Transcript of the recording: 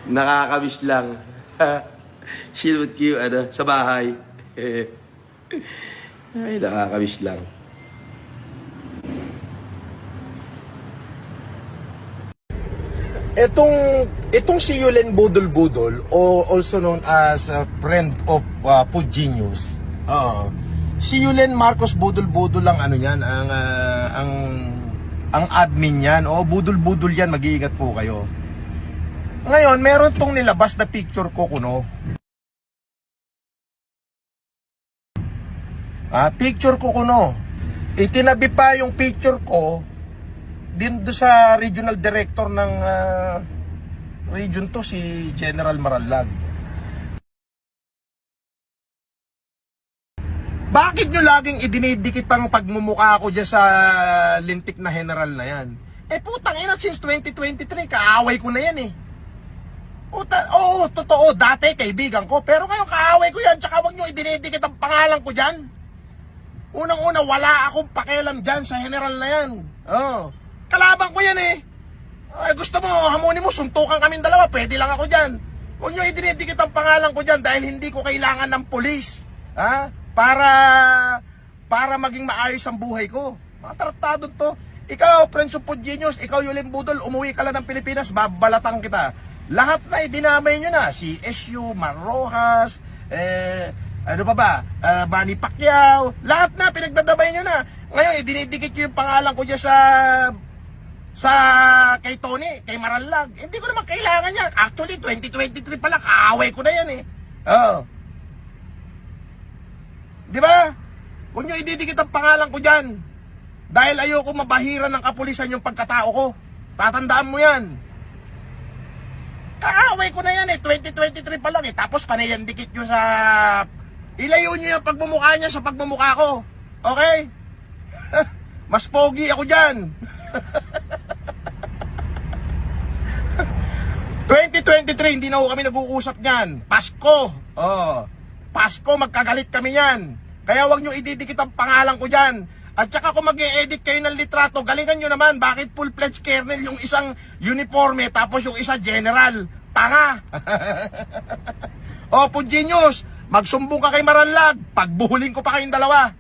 Nakakamiss lang. Shoot ko yung sa bahay. Ay, nakakamiss lang. Itong si Yulen Budol-Budol, o also known as a friend of Food Genius. Si Yulen Marcos Budol-Budol lang yan, ang admin niyan. Budol-Budol yan, mag-iingat po kayo. Ngayon, meron tong nilabas na picture ko kuno. Picture ko kuno. Itinabi pa yung picture ko din do sa regional director ng region to, si General Marallag. Bakit nyo laging idinidikit ang pagmumukha ko dyan sa lintik na general na yan? Putang ina, since 2023, kaaway ko na yan totoo, dati kaibigan ko. Pero ngayon kaaway ko yan, tsaka wag nyo idinidikit ang pangalan ko dyan. Unang-una, wala akong pakialam dyan sa general na yan. Kalaban ko yan gusto mo, hamunin mo, suntukan kaming dalawa, pwede lang ako dyan. Huwag nyo idinidikit ang pangalan ko dyan dahil hindi ko kailangan ng pulis. Para maging maayos ang buhay ko. Mga tratado to. Ikaw, Prince of Food Genius, ikaw Yulen Budol, umuwi ka lang ng Pilipinas, babalatan kita. Lahat na dinamay nyo na. Si SU, Marrojas, ano pa ba? Manny Pacquiao, lahat na, pinagdadamay nyo na. Ngayon, idinidikit nyo yung pangalan ko dyan sa kay Tony, kay Marallag. Hindi ko naman kailangan yan. Actually, 2023 pala, kaaway ko na yan Di ba? Huwag nyo ididikit ang pangalan ko dyan. Dahil ayoko mabahiran ng kapulisan yung pagkatao ko. Tatandaan mo yan. Kaaway ko na yan 2023 pa lang Tapos panayandikit nyo sa... Ilayo nyo yung pagmumukha niya sa pagmumukha ko. Okay? Mas pogi ako dyan. 2023, hindi na kami nag-uusap niyan. Pasko. Pasko, magkagalit kami yan. Kaya wag nyo ididikit ang pangalan ko dyan. At saka kung mag-e-edit kayo ng litrato, galingan nyo naman, bakit full-fledged colonel yung isang uniforme tapos yung isa general? Tanga. Food Genius, magsumbong ka kay Marallag, pagbuhulin ko pa kayong dalawa.